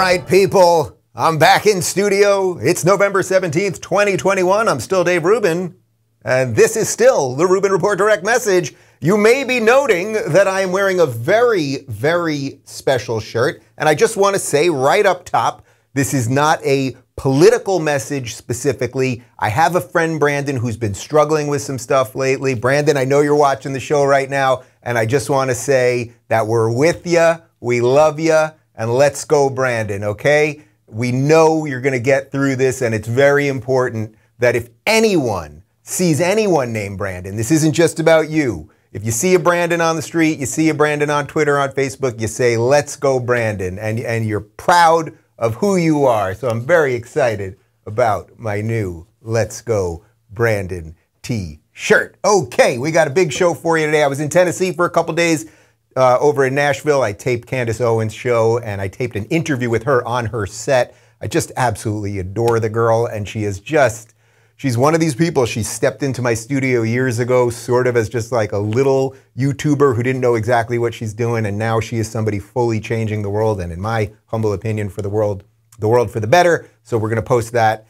right, people, I'm back in studio. It's November 17th, 2021. I'm still Dave Rubin, and this is still the Rubin Report Direct Message. You may be noting that I am wearing a very, very special shirt, and I just want to say right up top, this is not a political message specifically. I have a friend, Brandon, who's been struggling with some stuff lately. Brandon, I know you're watching the show right now, and I just want to say that we're with you, we love you, and let's go, Brandon, okay? We know you're going to get through this, and it's very important that if anyone sees anyone named Brandon, this isn't just about you. If you see a Brandon on the street, you see a Brandon on Twitter, on Facebook, you say, let's go, Brandon, and you're proud of who you are. So I'm very excited about my new Let's Go Brandon t-shirt. Okay, we got a big show for you today. I was in Tennessee for a couple days. Over in Nashville, I taped Candace Owens' show, and I taped an interview with her on her set. I just absolutely adore the girl, and she is just, she's one of these people. She stepped into my studio years ago, sort of as just like a little YouTuber who didn't know exactly what she's doing, and now she is somebody fully changing the world, and in my humble opinion, for the world for the better. So we're going to post that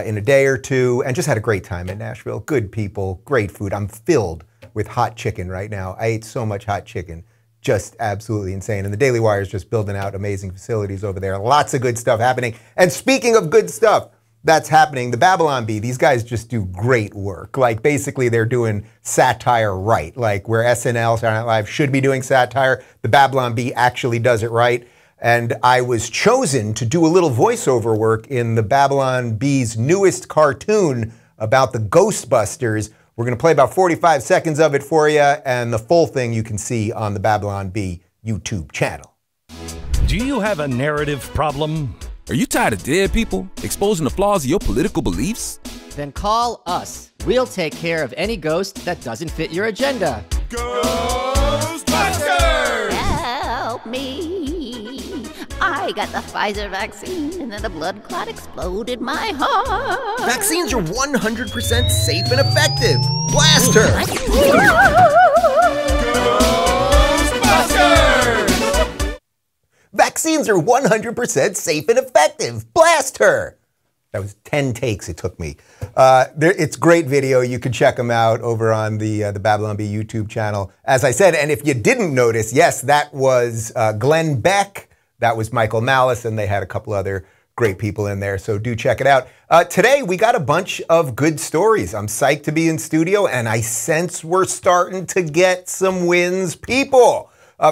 in a day or two, and just had a great time in Nashville. Good people, great food. I'm filled with hot chicken right now. I ate so much hot chicken. Just absolutely insane. And the Daily Wire is just building out amazing facilities over there. Lots of good stuff happening. And speaking of good stuff that's happening, the Babylon Bee, these guys just do great work. Like basically they're doing satire right. Like where SNL, Saturday Night Live, should be doing satire, the Babylon Bee actually does it right. And I was chosen to do a little voiceover work in the Babylon Bee's newest cartoon about the Ghostbusters. We're going to play about 45 seconds of it for you, and the full thing you can see on the Babylon Bee YouTube channel. Do you have a narrative problem? Are you tired of dead people exposing the flaws of your political beliefs? Then call us. We'll take care of any ghost that doesn't fit your agenda. Ghostbusters! Help me. I got the Pfizer vaccine and then a blood clot exploded my heart. Vaccines are 100% safe and effective. Blast her! Ghostbusters! Vaccines are 100% safe and effective. Blast her! That was 10 takes it took me. It's great video. You can check them out over on the Babylon Bee YouTube channel. As I said, and if you didn't notice, yes, that was Glenn Beck. That was Michael Malice, and they had a couple other great people in there, so do check it out. Today, we got a bunch of good stories. I'm psyched to be in studio, and I sense we're starting to get some wins. People,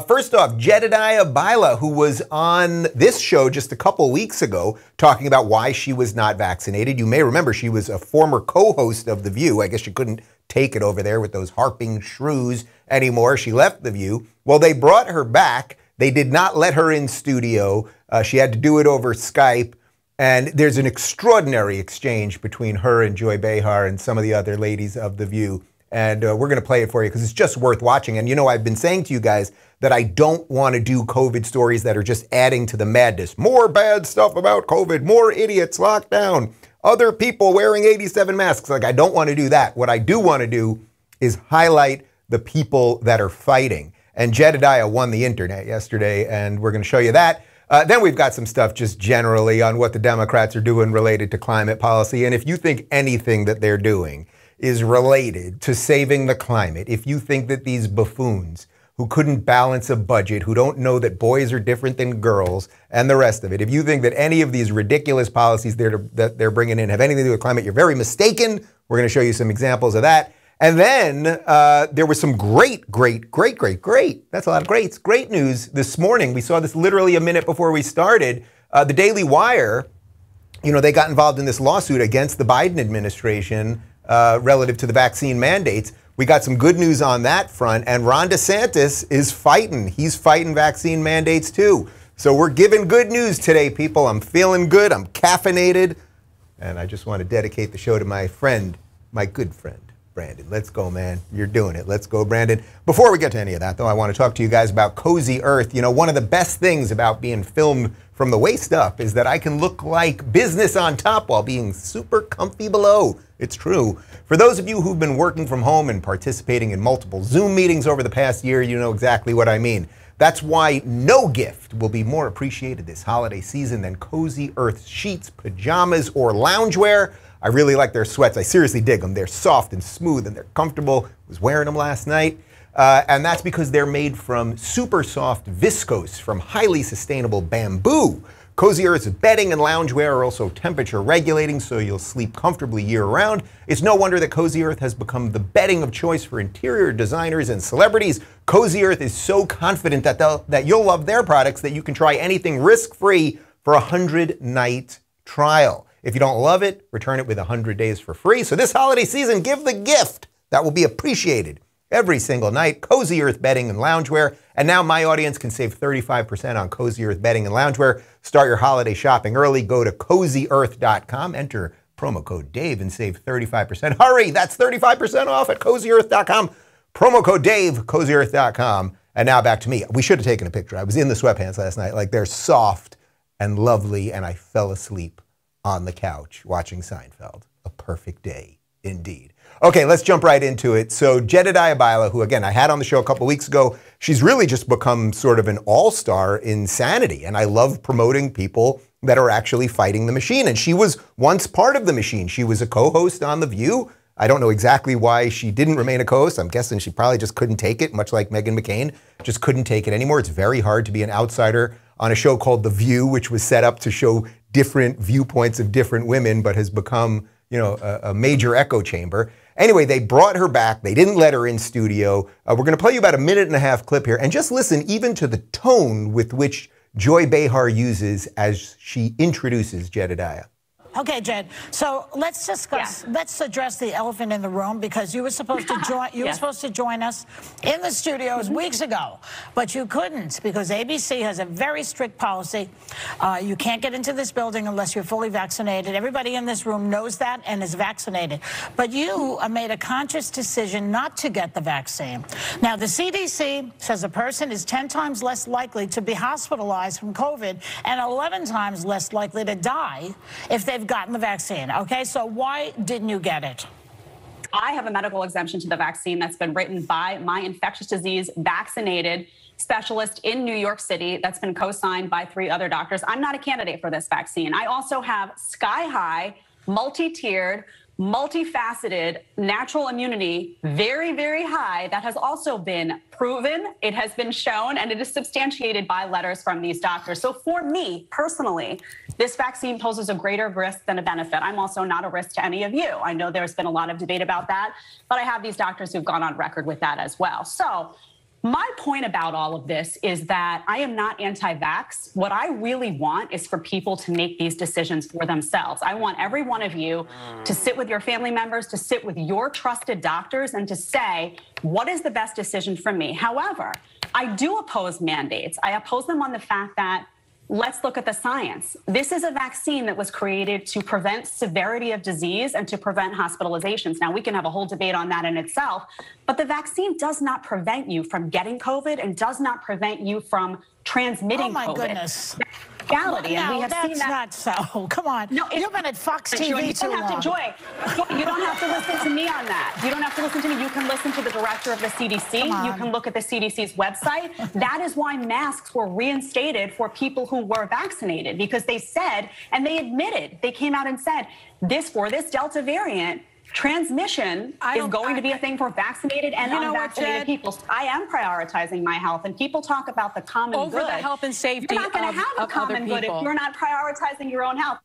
first off, Jedediah Bila, who was on this show just a couple weeks ago, talking about why she was not vaccinated. You may remember she was a former co-host of The View. I guess she couldn't take it over there with those harping shrews anymore. She left The View. Well, they brought her back. They did not let her in studio. She had to do it over Skype. And there's an extraordinary exchange between her and Joy Behar and some of the other ladies of The View. And we're going to play it for you because it's just worth watching. And you know, I've been saying to you guys that I don't want to do COVID stories that are just adding to the madness. More bad stuff about COVID, more idiots locked down, other people wearing 87 masks. Like, I don't want to do that. What I do want to do is highlight the people that are fighting. And Jedediah won the internet yesterday, and we're going to show you that. Then we've got some stuff just generally on what the Democrats are doing related to climate policy. And if you think anything that they're doing is related to saving the climate, if you think that these buffoons who couldn't balance a budget, who don't know that boys are different than girls, and the rest of it, if you think that any of these ridiculous policies that they're bringing in have anything to do with climate, you're very mistaken. We're going to show you some examples of that. And then there was some great, that's a lot of greats, great news this morning. We saw this literally a minute before we started. The Daily Wire, you know, they got involved in this lawsuit against the Biden administration relative to the vaccine mandates. We got some good news on that front, and Ron DeSantis is fighting. He's fighting vaccine mandates too. So we're giving good news today, people. I'm feeling good, I'm caffeinated, and I just want to dedicate the show to my friend, my good friend, Brandon. Let's go, man. You're doing it. Let's go, Brandon. Before we get to any of that, though, I want to talk to you guys about Cozy Earth. You know, one of the best things about being filmed from the waist up is that I can look like business on top while being super comfy below. It's true. For those of you who've been working from home and participating in multiple Zoom meetings over the past year, you know exactly what I mean. That's why no gift will be more appreciated this holiday season than Cozy Earth sheets, pajamas, or loungewear. I really like their sweats. I seriously dig them. They're soft and smooth and they're comfortable. I was wearing them last night. And that's because they're made from super soft viscose from highly sustainable bamboo. Cozy Earth's bedding and loungewear are also temperature regulating, so you'll sleep comfortably year-round. It's no wonder that Cozy Earth has become the bedding of choice for interior designers and celebrities. Cozy Earth is so confident that you'll love their products that you can try anything risk-free for a 100-night trial. If you don't love it, return it with 100 days for free. So this holiday season, give the gift that will be appreciated every single night. Cozy Earth bedding and loungewear. And now my audience can save 35% on Cozy Earth bedding and loungewear. Start your holiday shopping early. Go to CozyEarth.com. Enter promo code Dave and save 35%. Hurry, that's 35% off at CozyEarth.com. Promo code Dave, CozyEarth.com. And now back to me. We should have taken a picture. I was in the sweatpants last night. Like, they're soft and lovely, and I fell asleep on the couch watching Seinfeld. A perfect day, indeed. Okay, let's jump right into it. So Jedediah Bila, who again I had on the show a couple weeks ago, she's really just become sort of an all-star in sanity. And I love promoting people that are actually fighting the machine. And she was once part of the machine. She was a co-host on The View. I don't know exactly why she didn't remain a co-host. I'm guessing she probably just couldn't take it, much like Meghan McCain, just couldn't take it anymore. It's very hard to be an outsider on a show called The View, which was set up to show different viewpoints of different women, but has become, you know, a major echo chamber. Anyway, they brought her back. They didn't let her in studio. We're going to play you about a 1.5-minute clip here, and just listen even to the tone with which Joy Behar uses as she introduces Jedediah. Okay, Jed. So let's discuss. Yeah. Let's address the elephant in the room, because you were supposed to join. You were supposed to join us in the studios weeks ago, but you couldn't because ABC has a very strict policy. You can't get into this building unless you're fully vaccinated. Everybody in this room knows that and is vaccinated. But you made a conscious decision not to get the vaccine. Now, the CDC says a person is 10 times less likely to be hospitalized from COVID and 11 times less likely to die if they've gotten the vaccine. Okay, so why didn't you get it? I have a medical exemption to the vaccine that's been written by my infectious disease vaccinated specialist in New York City that's been co-signed by 3 other doctors. I'm not a candidate for this vaccine. I also have sky-high, multi-tiered, multifaceted natural immunity, very, very high, that has also been proven, it has been shown, and it is substantiated by letters from these doctors. So for me, personally, this vaccine poses a greater risk than a benefit. I'm also not a risk to any of you. I know there's been a lot of debate about that, but I have these doctors who've gone on record with that as well. So my point about all of this is that I am not anti-vax. What I really want is for people to make these decisions for themselves. I want every one of you to sit with your family members, to sit with your trusted doctors, and to say, what is the best decision for me? However, I do oppose mandates. I oppose them on the fact that, let's look at the science. This is a vaccine that was created to prevent severity of disease and to prevent hospitalizations. Now, we can have a whole debate on that in itself, but the vaccine does not prevent you from getting COVID and does not prevent you from transmitting COVID. Oh, my goodness. Reality, no, and we have that's seen that. Not so. Come on. No, you've been at Fox TV too long. Joy, you don't have to listen to me on that. You don't have to listen to me. You can listen to the director of the CDC. You can look at the CDC's website. That is why masks were reinstated for people who were vaccinated, because they said, and they admitted, they came out and said, for this Delta variant, transmission is going to be a thing for vaccinated and unvaccinated people. So I am prioritizing my health, and people talk about the common good. Over the health and safety You're not going to have a common good if you're not prioritizing your own health.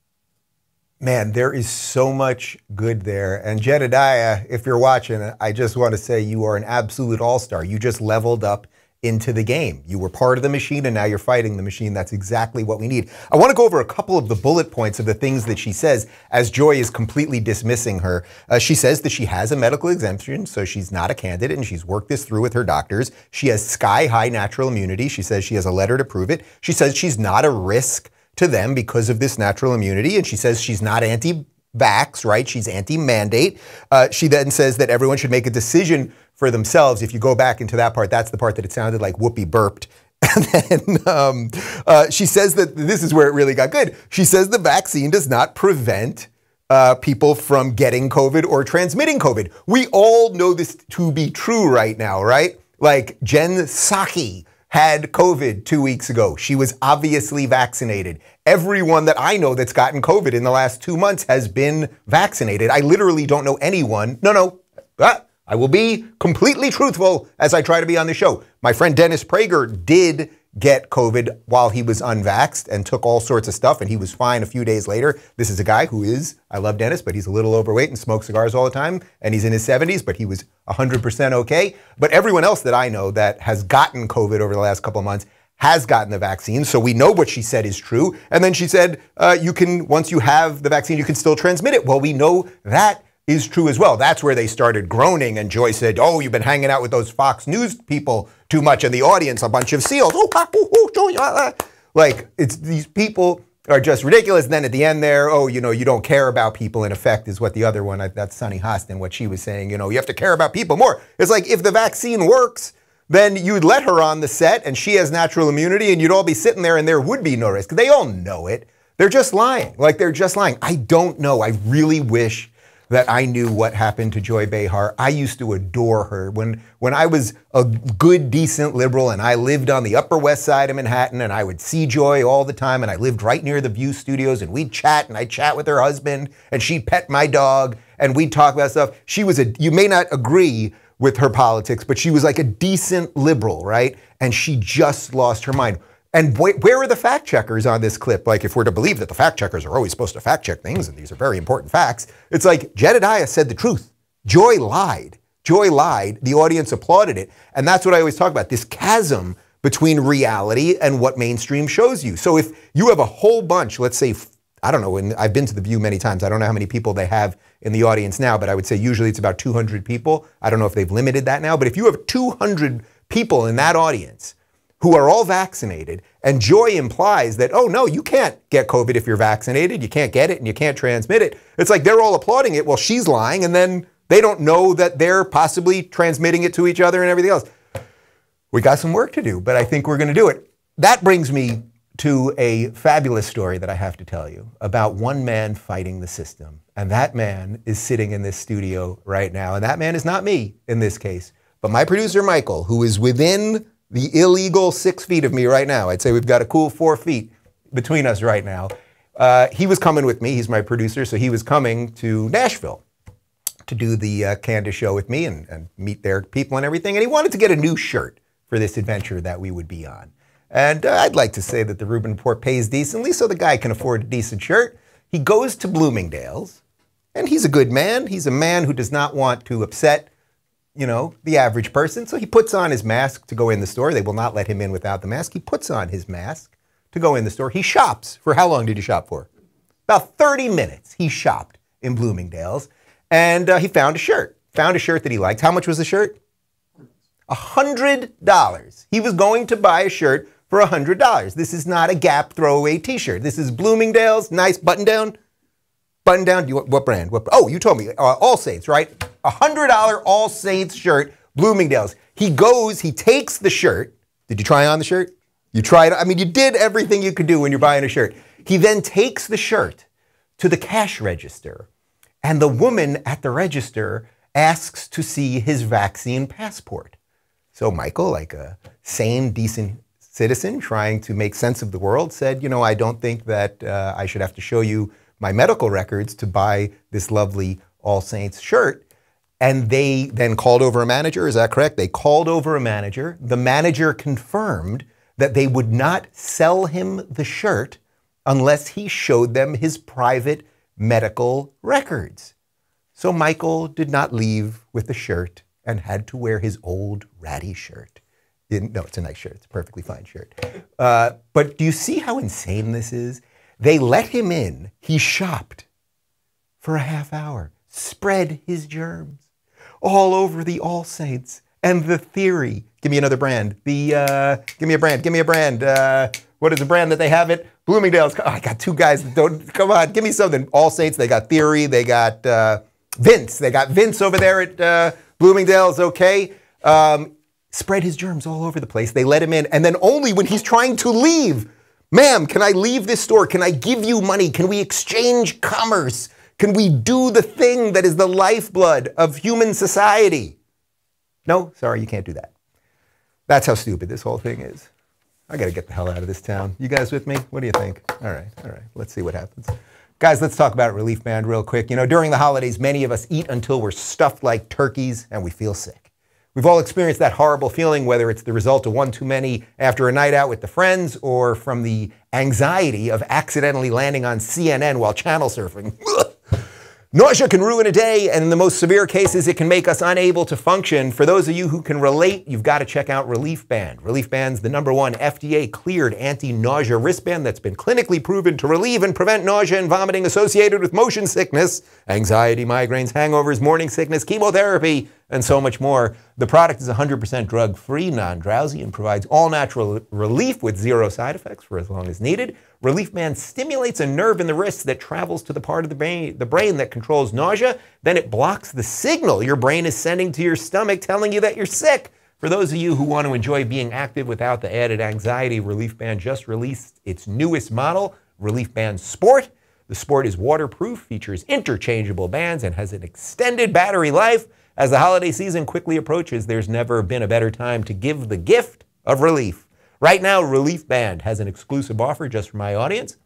Man, there is so much good there. And Jedediah, if you're watching, I just want to say you are an absolute all-star. You just leveled up into the game. You were part of the machine, and now you're fighting the machine. That's exactly what we need. I want to go over a couple of the bullet points of the things that she says as Joy is completely dismissing her. She says that she has a medical exemption, so she's not a candidate, and she's worked this through with her doctors. She has sky-high natural immunity. She says she has a letter to prove it. She says she's not a risk to them because of this natural immunity, and she says she's not anti-vax, right? She's anti-mandate. She then says that everyone should make a decision for themselves. If you go back into that part, that's the part that it sounded like Whoopi burped. And then she says that this is where it really got good. She says the vaccine does not prevent people from getting COVID or transmitting COVID. We all know this to be true right now, right? Like Jen Psaki had COVID 2 weeks ago. She was obviously vaccinated. Everyone that I know that's gotten COVID in the last 2 months has been vaccinated. I literally don't know anyone. I will be completely truthful as I try to be on the show. My friend Dennis Prager did get COVID while he was unvaxxed and took all sorts of stuff, and he was fine a few days later. This is a guy who is, I love Dennis, but he's a little overweight and smokes cigars all the time, and he's in his 70s, but he was 100% okay. But everyone else that I know that has gotten COVID over the last couple of months has gotten the vaccine, so we know what she said is true. And then she said, once you have the vaccine, you can still transmit it. Well, we know that is true as well. That's where they started groaning, and Joy said, oh, you've been hanging out with those Fox News people too much, and the audience, a bunch of seals. Like, it's these people are just ridiculous. And then at the end there, you don't care about people, in effect, is what the other one, that's Sunny Hostin, what she was saying, you have to care about people more. It's like, if the vaccine works, then you'd let her on the set, and she has natural immunity, and you'd all be sitting there, and there would be no risk. They all know it. They're just lying. Like, they're just lying. I don't know. I really wish that I knew what happened to Joy Behar. I used to adore her. When I was a good, decent liberal and I lived on the Upper West Side of Manhattan, and I would see Joy all the time, and I lived right near the View Studios, and we'd chat, and I'd chat with her husband, and she'd pet my dog, and we'd talk about stuff. She was you may not agree with her politics, but she was like a decent liberal, right? And she just lost her mind. And where are the fact checkers on this clip? Like, if we're to believe that the fact checkers are always supposed to fact check things, and these are very important facts, it's like Jedediah said the truth. Joy lied. Joy lied. The audience applauded it. And that's what I always talk about, this chasm between reality and what mainstream shows you. So if you have a whole bunch, let's say, I don't know, and I've been to The View many times. I don't know how many people they have in the audience now, but I would say usually it's about 200 people. I don't know if they've limited that now, but if you have 200 people in that audience who are all vaccinated, and Joy implies that, oh no, you can't get COVID if you're vaccinated, you can't get it and you can't transmit it. It's like they're all applauding it while she's lying, and then they don't know that they're possibly transmitting it to each other and everything else. We got some work to do, but I think we're gonna do it. That brings me to a fabulous story that I have to tell you about one man fighting the system. And that man is sitting in this studio right now. And that man is not me in this case, but my producer, Michael, who is within the illegal 6 feet of me right now. I'd say we've got a cool 4 feet between us right now. He was coming with me. He's my producer, so he was coming to Nashville to do the Candace show with me and meet their people and everything. And he wanted to get a new shirt for this adventure that we would be on. And I'd like to say that the Rubin Report pays decently, so the guy can afford a decent shirt. He goes to Bloomingdale's, and he's a good man. He's a man who does not want to upset the average person. So he puts on his mask to go in the store. They will not let him in without the mask. He puts on his mask to go in the store. He shops. For how long did he shop for? About 30 minutes he shopped in Bloomingdale's, and he found a shirt. Found a shirt that he liked. How much was the shirt? $100. He was going to buy a shirt for $100. This is not a Gap throwaway t-shirt. This is Bloomingdale's, nice button down. Button down, what brand? Oh, you told me, All Saints, right? $100 All Saints shirt, Bloomingdale's. He goes, he takes the shirt. Did you try on the shirt? You tried, I mean, you did everything you could do when you're buying a shirt. He then takes the shirt to the cash register, and the woman at the register asks to see his vaccine passport. So Michael, like a sane, decent citizen trying to make sense of the world, said, I don't think that I should have to show you my medical records to buy this lovely All Saints shirt. And they then called over a manager, is that correct? They called over a manager. The manager confirmed that they would not sell him the shirt unless he showed them his private medical records. So Michael did not leave with the shirt and had to wear his old ratty shirt. No, it's a nice shirt. It's a perfectly fine shirt. But do you see how insane this is? They let him in. He shopped for a half hour, spread his germs all over the All Saints and the Theory. Give me another brand. Give me a brand. What is the brand that they have it? Bloomingdale's. Oh, I got two guys that don't, come on, give me something. All Saints, they got Theory, they got Vince. They got Vince over there at Bloomingdale's, okay. Spread his germs all over the place. They let him in, and then only when he's trying to leave, ma'am, can I leave this store? Can I give you money? Can we exchange commerce? Can we do the thing that is the lifeblood of human society? No, sorry, you can't do that. That's how stupid this whole thing is. I got to get the hell out of this town. You guys with me? What do you think? All right. Let's see what happens. Guys, let's talk about Relief Band real quick. You know, during the holidays, many of us eat until we're stuffed like turkeys and we feel sick. We've all experienced that horrible feeling, whether it's the result of one too many after a night out with the friends or from the anxiety of accidentally landing on CNN while channel surfing. Nausea can ruin a day, and in the most severe cases, it can make us unable to function. For those of you who can relate, you've got to check out Relief Band. Relief Band's the #1 FDA-cleared anti-nausea wristband that's been clinically proven to relieve and prevent nausea and vomiting associated with motion sickness, anxiety, migraines, hangovers, morning sickness, chemotherapy, and so much more. The product is 100% drug-free, non-drowsy, and provides all-natural relief with 0 side effects for as long as needed. Relief Band stimulates a nerve in the wrist that travels to the part of the brain that controls nausea. Then it blocks the signal your brain is sending to your stomach telling you that you're sick. For those of you who want to enjoy being active without the added anxiety, Relief Band just released its newest model, Relief Band Sport. The Sport is waterproof, features interchangeable bands, and has an extended battery life. As the holiday season quickly approaches, there's never been a better time to give the gift of relief. Right now, Relief Band has an exclusive offer just for my audience.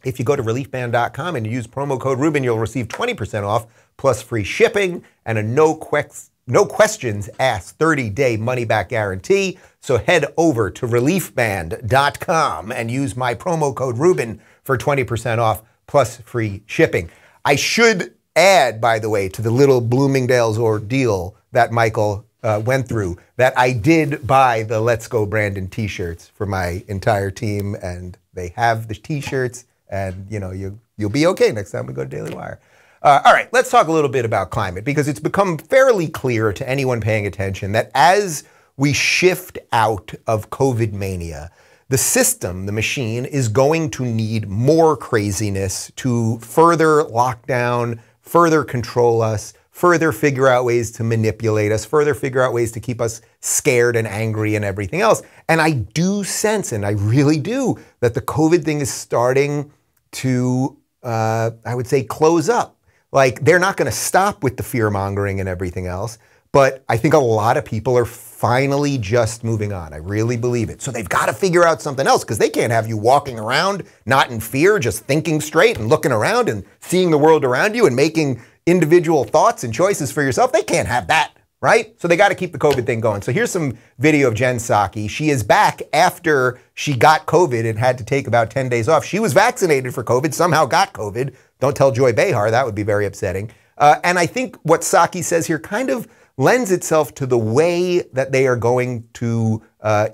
If you go to reliefband.com and you use promo code Rubin, you'll receive 20% off plus free shipping and a no questions asked 30-day money-back guarantee. So head over to reliefband.com and use my promo code Rubin for 20% off plus free shipping. I should add, by the way, to the little Bloomingdale's ordeal that Michael went through, that I did buy the Let's Go Brandon t-shirts for my entire team, and they have the t-shirts, and you know, you'll be okay next time we go to Daily Wire. All right, let's talk a little bit about climate, because it's become fairly clear to anyone paying attention that as we shift out of COVID mania, the system, the machine, is going to need more craziness to further lock down, further control us, further figure out ways to manipulate us, further figure out ways to keep us scared and angry and everything else. And I do sense, and I really do, that the COVID thing is starting to, I would say, close up. Like, they're not going to stop with the fear-mongering and everything else, but I think a lot of people are finally just moving on. I really believe it. So they've got to figure out something else, because they can't have you walking around not in fear, just thinking straight and looking around and seeing the world around you and making individual thoughts and choices for yourself. They can't have that, right? So they got to keep the COVID thing going. So here's some video of Jen Psaki. She is back after she got COVID and had to take about 10 days off. She was vaccinated for COVID, somehow got COVID. Don't tell Joy Behar, that would be very upsetting. And I think what Psaki says here kind of lends itself to the way that they are going to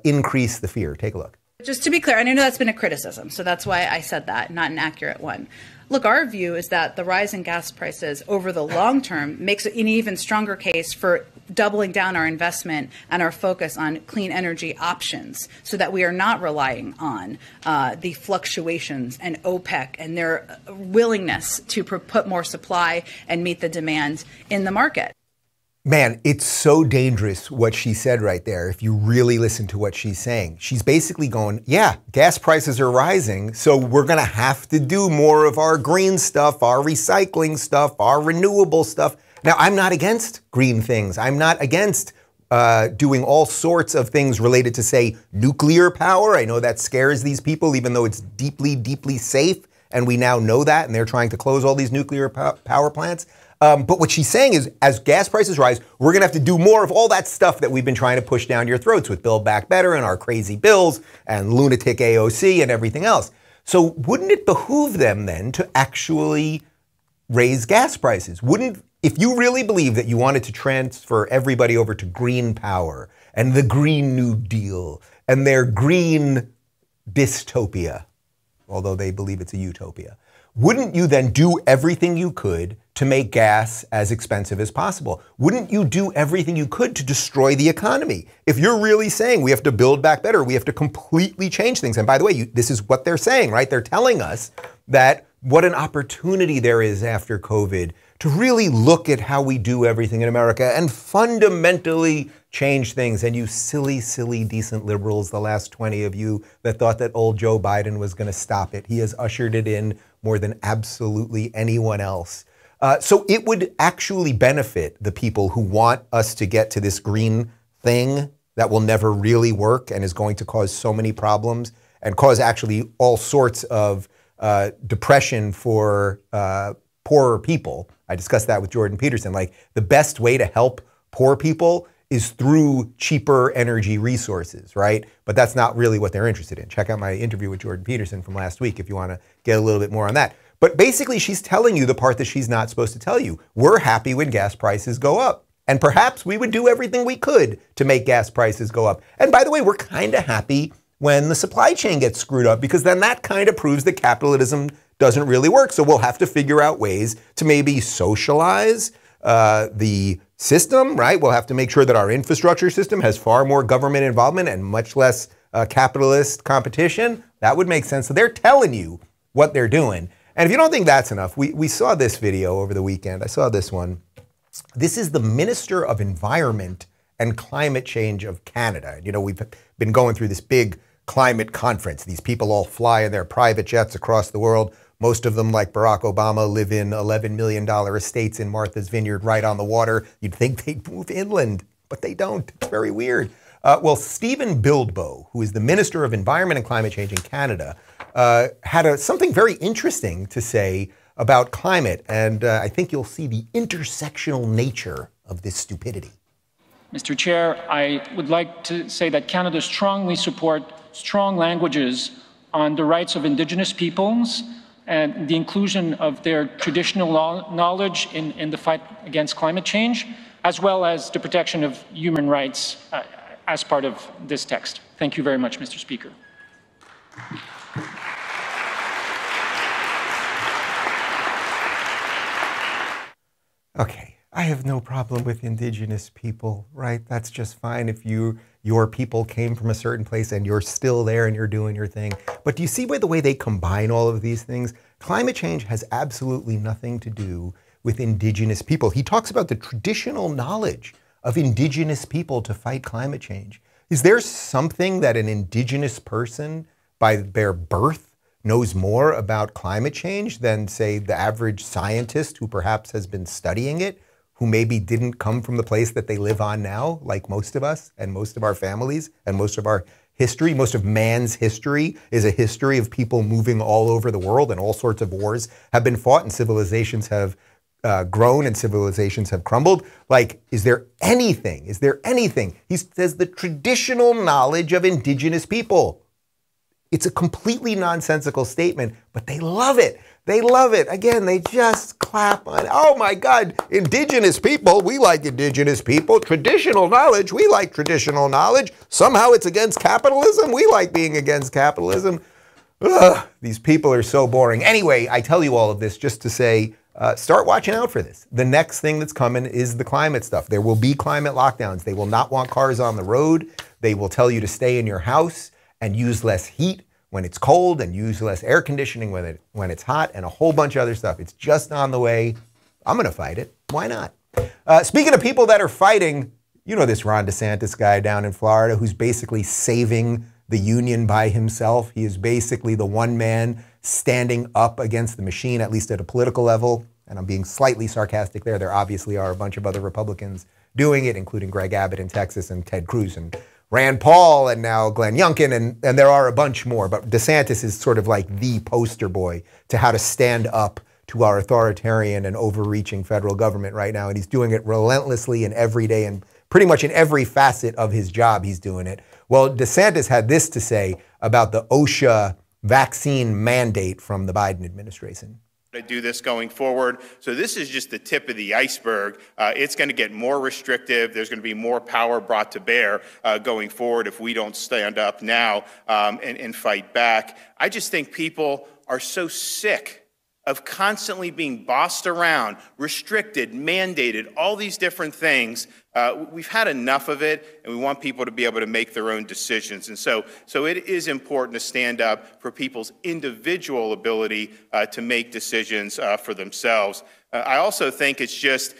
increase the fear. Take a look. Just to be clear, and I know that's been a criticism, so that's why I said that, not an accurate one. Look, our view is that the rise in gas prices over the long term makes an even stronger case for doubling down our investment and our focus on clean energy options so that we are not relying on the fluctuations and OPEC and their willingness to put more supply and meet the demand in the market. Man, it's so dangerous what she said right there. If you really listen to what she's saying, she's basically going, yeah, gas prices are rising, so we're going to have to do more of our green stuff, our recycling stuff, our renewable stuff. Now, I'm not against green things. I'm not against doing all sorts of things related to, say, nuclear power. I know that scares these people, even though it's deeply, deeply safe. And we now know that, and they're trying to close all these nuclear power plants. But what she's saying is, as gas prices rise, we're going to have to do more of all that stuff that we've been trying to push down your throats with Build Back Better and our crazy bills and lunatic AOC and everything else. So wouldn't it behoove them then to actually raise gas prices? If you really believe that you wanted to transfer everybody over to green power and the Green New Deal and their green dystopia, although they believe it's a utopia, wouldn't you then do everything you could to make gas as expensive as possible? Wouldn't you do everything you could to destroy the economy? If you're really saying we have to build back better, we have to completely change things. And by the way, this is what they're saying, right? They're telling us that what an opportunity there is after COVID to really look at how we do everything in America and fundamentally change things. And you silly, silly, decent liberals, the last 20 of you that thought that old Joe Biden was going to stop it, he has ushered it in more than absolutely anyone else. So it would actually benefit the people who want us to get to this green thing that will never really work and is going to cause so many problems and cause actually all sorts of depression for poorer people. I discussed that with Jordan Peterson. Like, the best way to help poor people is through cheaper energy resources, right? But that's not really what they're interested in. Check out my interview with Jordan Peterson from last week if you want to get a little bit more on that. But basically, she's telling you the part that she's not supposed to tell you. We're happy when gas prices go up. And perhaps we would do everything we could to make gas prices go up. And by the way, we're kind of happy when the supply chain gets screwed up, because then that kind of proves that capitalism doesn't really work. So we'll have to figure out ways to maybe socialize the system, right? We'll have to make sure that our infrastructure system has far more government involvement and much less capitalist competition. That would make sense. So they're telling you what they're doing. And if you don't think that's enough, we saw this video over the weekend. I saw this one. This is the Minister of Environment and Climate Change of Canada. You know, we've been going through this big climate conference. These people all fly in their private jets across the world. Most of them, like Barack Obama, live in $11 million estates in Martha's Vineyard right on the water. You'd think they'd move inland, but they don't. It's very weird. Well, Stephen Guilbeault, who is the Minister of Environment and Climate Change in Canada, had something very interesting to say about climate. And I think you'll see the intersectional nature of this stupidity. Mr. Chair, I would like to say that Canada strongly supports strong languages on the rights of Indigenous peoples and the inclusion of their traditional knowledge in the fight against climate change, as well as the protection of human rights as part of this text. Thank you very much, Mr. Speaker. Okay, I have no problem with Indigenous people, right? That's just fine if your people came from a certain place and you're still there and you're doing your thing. But do you see by the way they combine all of these things? Climate change has absolutely nothing to do with Indigenous people. He talks about the traditional knowledge of Indigenous people to fight climate change. Is there something that an Indigenous person by their birth knows more about climate change than, say, the average scientist who perhaps has been studying it, who maybe didn't come from the place that they live on now, like most of us and most of our families and most of our history? Most of man's history is a history of people moving all over the world, and all sorts of wars have been fought and civilizations have grown and civilizations have crumbled. Like, is there anything? He says the traditional knowledge of Indigenous people. It's a completely nonsensical statement, but they love it. They love it. Again, they just clap on, oh my God, Indigenous people, we like Indigenous people. Traditional knowledge, we like traditional knowledge. Somehow it's against capitalism, we like being against capitalism. Ugh, these people are so boring. Anyway, I tell you all of this just to say, start watching out for this. The next thing that's coming is the climate stuff. There will be climate lockdowns. They will not want cars on the road. They will tell you to stay in your house and use less heat when it's cold and use less air conditioning when it's hot, and a whole bunch of other stuff. It's just on the way. I'm going to fight it. Why not? Speaking of people that are fighting, you know this Ron DeSantis guy down in Florida who's basically saving the union by himself. He is basically the one man standing up against the machine, at least at a political level. And I'm being slightly sarcastic there. There obviously are a bunch of other Republicans doing it, including Greg Abbott in Texas and Ted Cruz and Rand Paul and now Glenn Youngkin, and there are a bunch more. But DeSantis is sort of like the poster boy to how to stand up to our authoritarian and overreaching federal government right now. And he's doing it relentlessly and every day, and pretty much in every facet of his job he's doing it. Well, DeSantis had this to say about the OSHA vaccine mandate from the Biden administration. To do this going forward. So this is just the tip of the iceberg. It's going to get more restrictive. There's going to be more power brought to bear going forward if we don't stand up now and fight back. I just think people are so sick of constantly being bossed around, restricted, mandated, all these different things. We've had enough of it, and we want people to be able to make their own decisions. And so it is important to stand up for people's individual ability to make decisions for themselves. I also think it's just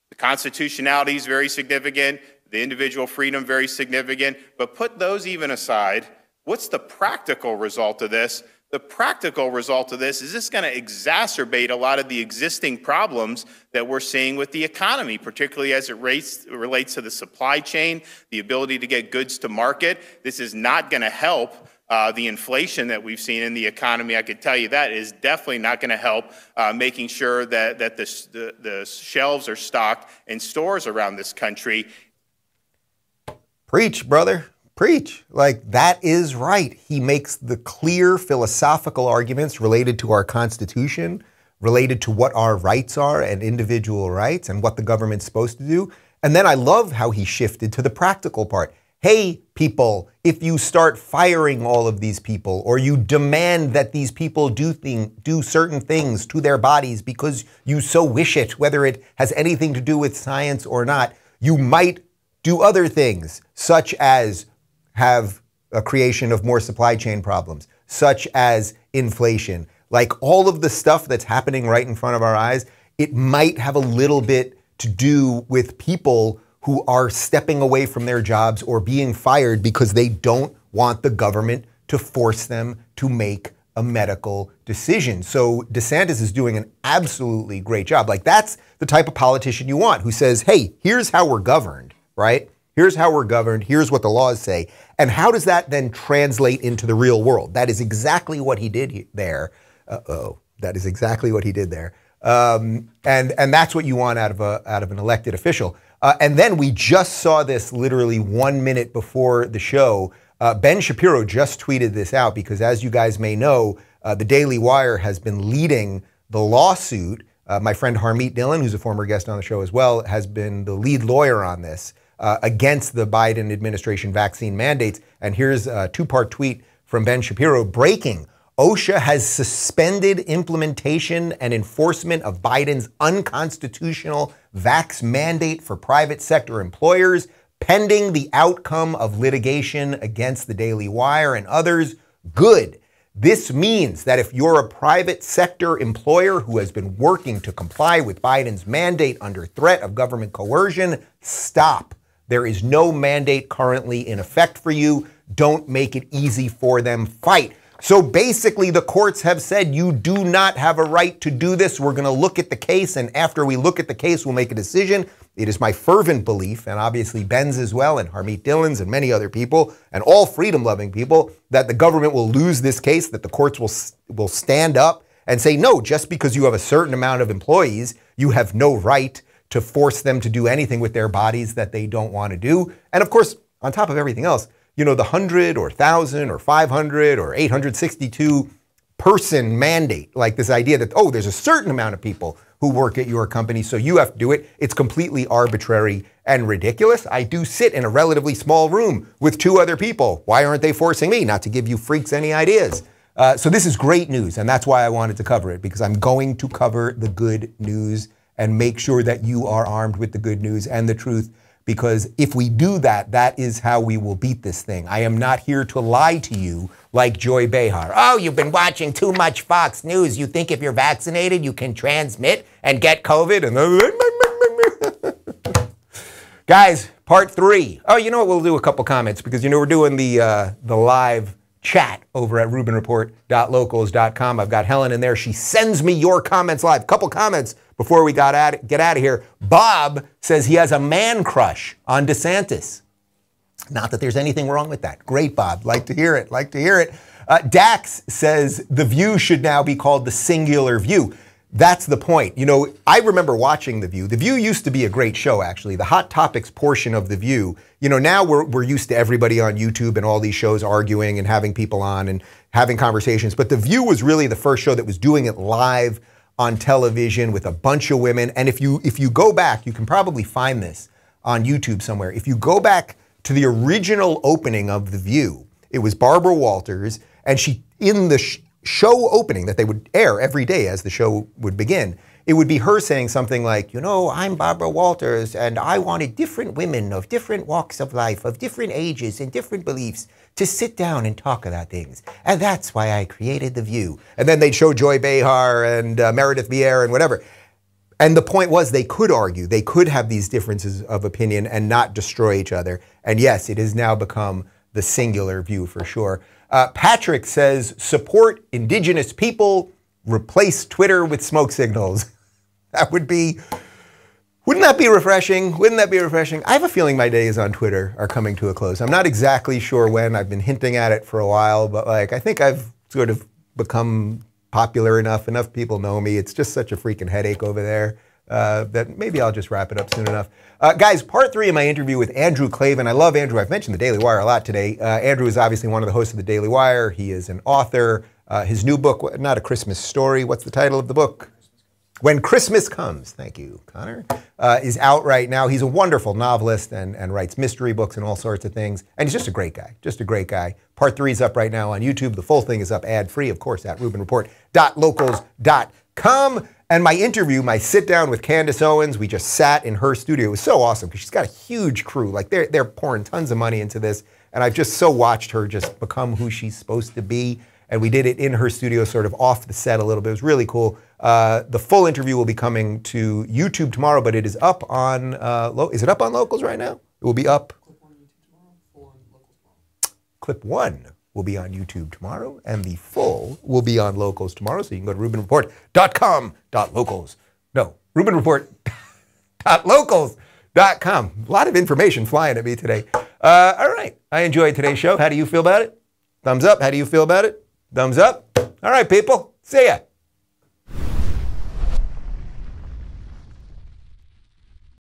the constitutionality is very significant, the individual freedom very significant, but put those even aside, what's the practical result of this? The practical result of this is going to exacerbate a lot of the existing problems that we're seeing with the economy, particularly as it relates to the supply chain, the ability to get goods to market. This is not going to help the inflation that we've seen in the economy. I could tell you that is definitely not going to help making sure that the shelves are stocked in stores around this country. Preach, brother. Preach. Like, that is right. He makes the clear philosophical arguments related to our Constitution, related to what our rights are and individual rights and what the government's supposed to do. And then I love how he shifted to the practical part. Hey, people, if you start firing all of these people, or you demand that these people do certain things to their bodies because you so wish it, whether it has anything to do with science or not, you might do other things, such as have a creation of more supply chain problems, such as inflation. Like, all of the stuff that's happening right in front of our eyes, it might have a little bit to do with people who are stepping away from their jobs or being fired because they don't want the government to force them to make a medical decision. So DeSantis is doing an absolutely great job. Like, that's the type of politician you want, who says, hey, here's how we're governed, right? Here's how we're governed. Here's what the laws say. And how does that then translate into the real world? That is exactly what he did there. That is exactly what he did there. And that's what you want out of an elected official. And then we just saw this literally 1 minute before the show. Ben Shapiro just tweeted this out because, as you guys may know, the Daily Wire has been leading the lawsuit. My friend Harmeet Dillon, who's a former guest on the show as well, has been the lead lawyer on this against the Biden administration vaccine mandates. And here's a two-part tweet from Ben Shapiro. Breaking: OSHA has suspended implementation and enforcement of Biden's unconstitutional vax mandate for private sector employers, pending the outcome of litigation against the Daily Wire and others. Good. This means that if you're a private sector employer who has been working to comply with Biden's mandate under threat of government coercion, stop. There is no mandate currently in effect for you. Don't make it easy for them. Fight. So basically, the courts have said you do not have a right to do this. We're going to look at the case, and after we look at the case, we'll make a decision. It is my fervent belief, and obviously Ben's as well, and Harmeet Dillon's and many other people, and all freedom-loving people, that the government will lose this case, that the courts will stand up and say, no, just because you have a certain amount of employees, you have no right to force them to do anything with their bodies that they don't want to do. And of course, on top of everything else, you know, the 100 or 1,000 or 500 or 862 person mandate, like this idea that, oh, there's a certain amount of people who work at your company, so you have to do it. It's completely arbitrary and ridiculous. I do sit in a relatively small room with two other people. Why aren't they forcing me? Not to give you freaks any ideas. So this is great news, and that's why I wanted to cover it, because I'm going to cover the good news and make sure that you are armed with the good news and the truth. Because if we do that, that is how we will beat this thing. I am not here to lie to you like Joy Behar. Oh, you've been watching too much Fox News. You think if you're vaccinated, you can transmit and get COVID? And guys, part 3. Oh, you know what? We'll do a couple comments because, you know, we're doing the live chat over at rubinreport.locals.com. I've got Helen in there. She sends me your comments live. Couple comments before we get out of here. Bob says he has a man crush on DeSantis. Not that there's anything wrong with that. Great, Bob. Like to hear it. Like to hear it. Dax says The View should now be called The Singular View. That's the point. You know, I remember watching The View. The View used to be a great show, actually. The Hot Topics portion of The View. You know, now we're used to everybody on YouTube and all these shows arguing and having people on and having conversations. But The View was really the first show that was doing it live on television with a bunch of women. And if you go back, you can probably find this on YouTube somewhere. If you go back to the original opening of The View, it was Barbara Walters, and she, in the show opening that they would air every day as the show would begin, it would be her saying something like, you know, I'm Barbara Walters, and I wanted different women of different walks of life, of different ages and different beliefs to sit down and talk about things. And that's why I created The View. And then they'd show Joy Behar and Meredith Vieira and whatever. And the point was they could argue, they could have these differences of opinion and not destroy each other. And yes, it has now become The Singular View for sure. Patrick says, support indigenous people, replace Twitter with smoke signals. That would be, wouldn't that be refreshing? Wouldn't that be refreshing? I have a feeling my days on Twitter are coming to a close. I'm not exactly sure when. I've been hinting at it for a while, but like, I think I've sort of become popular enough. Enough people know me. It's just such a freaking headache over there that maybe I'll just wrap it up soon enough. Guys, part 3 of my interview with Andrew Klavan. I love Andrew. I've mentioned the Daily Wire a lot today. Andrew is obviously one of the hosts of the Daily Wire. He is an author. His new book, Not a Christmas Story. What's the title of the book? When Christmas Comes. Thank you, Connor. Is out right now. He's a wonderful novelist and writes mystery books and all sorts of things. And he's just a great guy. Just a great guy. Part 3 is up right now on YouTube. The full thing is up ad-free, of course, at rubinreport.locals.com. And my interview, my sit down with Candace Owens, we just sat in her studio. It was so awesome because she's got a huge crew. Like they're pouring tons of money into this. And I've just so watched her just become who she's supposed to be. And we did it in her studio, sort of off the set a little bit. It was really cool. The full interview will be coming to YouTube tomorrow, but it is up on, is it up on Locals right now? It will be up. Clip 1 will be on YouTube tomorrow, and the full will be on Locals tomorrow. So you can go to rubinreport.com.locals. No, rubinreport.locals.com. A lot of information flying at me today. All right, I enjoyed today's show. How do you feel about it? Thumbs up. How do you feel about it? Thumbs up. All right, people. See ya.